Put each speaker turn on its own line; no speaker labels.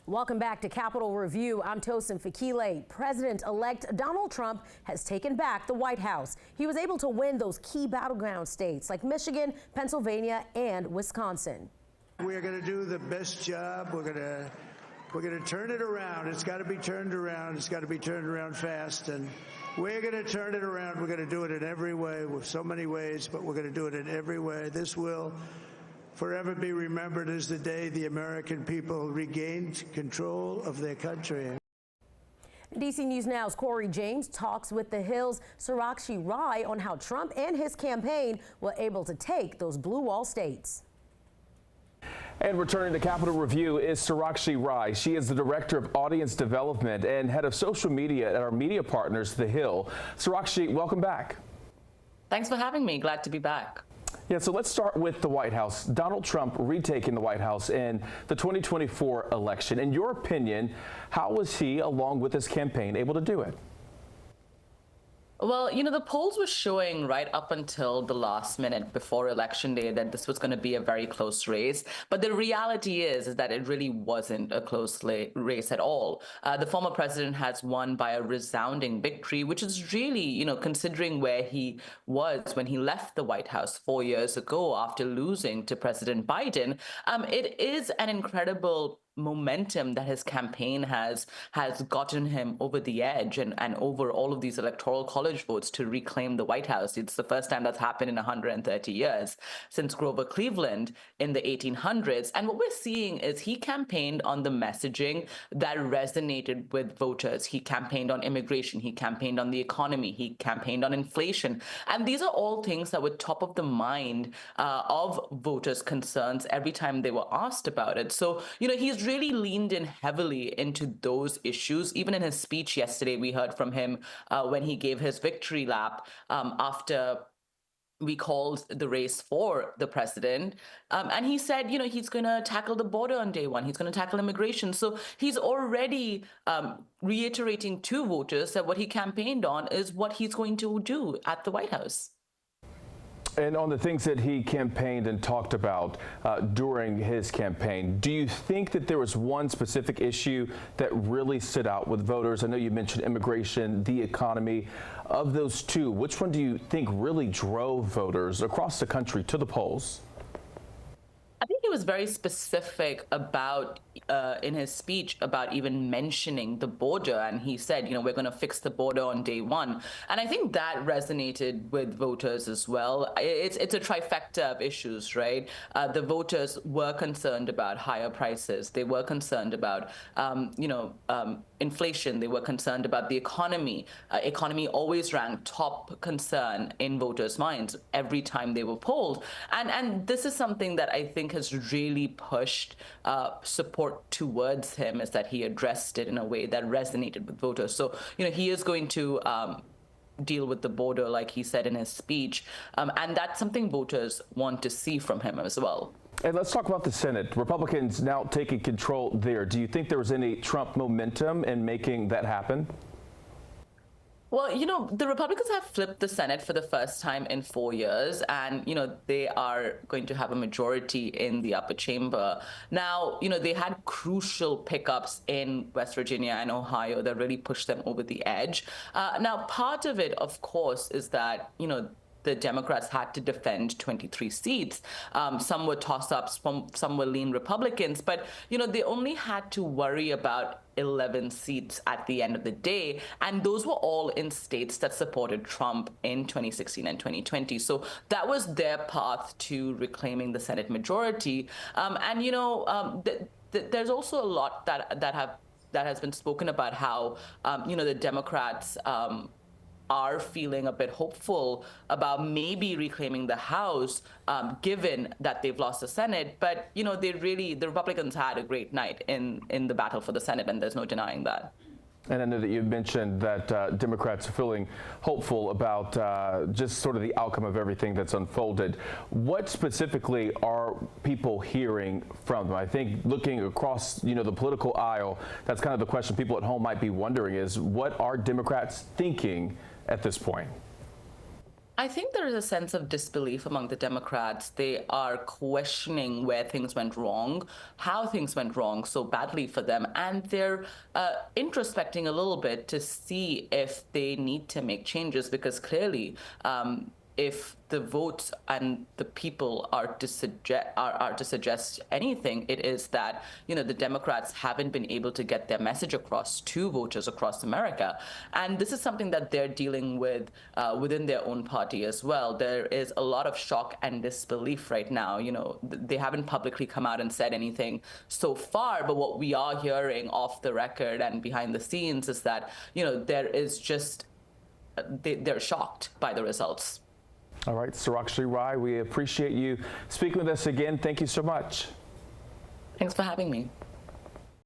Welcome back to Capitol Review. I'm Tosin Fakile. President-elect Donald Trump has taken back the White House. He was able to win those key battleground states like Michigan, Pennsylvania, and Wisconsin.
We're going to do the best job. We're going to turn it around. It's got to be turned around. It's got to be turned around fast. And we're going to turn it around. We're going to do it in every way, with so many ways, but we're going to do it in every way. This will forever be remembered as the day the American people regained control of their country.
DC News Now's Cory talks with the Hill's Sarakshi on how Trump and his campaign were able to take those blue wall states.
And returning to Capitol Review is Sarakshi. She is the Director of Audience Development and Head of Social Media at our media partners, The Hill. Sarakshi, welcome back.
Thanks for having me. Glad to be back.
Yeah, so let's start with the White House. Donald Trump retaking the White House in the 2024 election. In your opinion, how was he, along with his campaign, able to do it?
Well, the polls were showing right up until the last minute before Election Day that this was going to be a very close race. But the reality is that it really wasn't a close race at all. The former president has won by a resounding victory, which is really, considering where he was when he left the White House 4 years ago after losing to President Biden. It is an incredible momentum that his campaign has gotten him over the edge and over all of these electoral college votes to reclaim the White House. It's the first time that's happened in 130 years since Grover Cleveland in the 1800s. And what we're seeing is he campaigned on the messaging that resonated with voters. He campaigned on immigration. He campaigned on the economy. He campaigned on inflation. And these are all things that were top of the mind of voters' concerns every time they were asked about it. So, he's really leaned in heavily into those issues. Even in his speech yesterday, we heard from him when he gave his victory lap after we called the race for the president. And he said, he's going to tackle the border on day one. He's going to tackle immigration. So he's already reiterating to voters that what he campaigned on is what he's going to do at the White House.
And on the things that he campaigned and talked about during his campaign, do you think that there was one specific issue that really stood out with voters? I know you mentioned immigration, the economy. Of those two, which one do you think really drove voters across the country to the polls?
I think he was very specific about, in his speech, about even mentioning the border. And he said, we're going to fix the border on day one. And I think that resonated with voters as well. It's a trifecta of issues, right? The voters were concerned about higher prices. They were concerned about, inflation. They were concerned about the economy. Economy always ranked top concern in voters' minds every time they were polled. And this is something that I think has really pushed support towards him, is that he addressed it in a way that resonated with voters. So, he is going to deal with the border, like he said in his speech. And that's something voters want to see from him as well.
And let's talk about the Senate. Republicans now taking control there. Do you think there was any Trump momentum in making that happen?
Well, the Republicans have flipped the Senate for the first time in 4 years, and, they are going to have a majority in the upper chamber. Now, they had crucial pickups in West Virginia and Ohio that really pushed them over the edge. Now, part of it, of course, is that, the Democrats had to defend 23 seats. Some were toss-ups, some were lean Republicans, but, they only had to worry about 11 seats at the end of the day. And those were all in states that supported Trump in 2016 and 2020. So that was their path to reclaiming the Senate majority. There's also a lot that has been spoken about how, the Democrats are feeling a bit hopeful about maybe reclaiming the House, given that they've lost the Senate. But, the Republicans had a great night in the battle for the Senate, and there's no denying that.
And I know that you mentioned that Democrats are feeling hopeful about just sort of the outcome of everything that's unfolded. What specifically are people hearing from them? I think looking across, the political aisle, that's kind of the question people at home might be wondering is, what are Democrats thinking at this point?
I think there is a sense of disbelief among the Democrats. They are questioning where things went wrong, how things went wrong so badly for them, and they're introspecting a little bit to see if they need to make changes, because clearly, if the votes and the people are to suggest anything, it is that the Democrats haven't been able to get their message across to voters across America, and this is something that they're dealing with within their own party as well. There is a lot of shock and disbelief right now. They haven't publicly come out and said anything so far, but what we are hearing off the record and behind the scenes is that there is just they're shocked by the results.
All right, Sarakshi Rai, we appreciate you speaking with us again. Thank you so much.
Thanks for having me.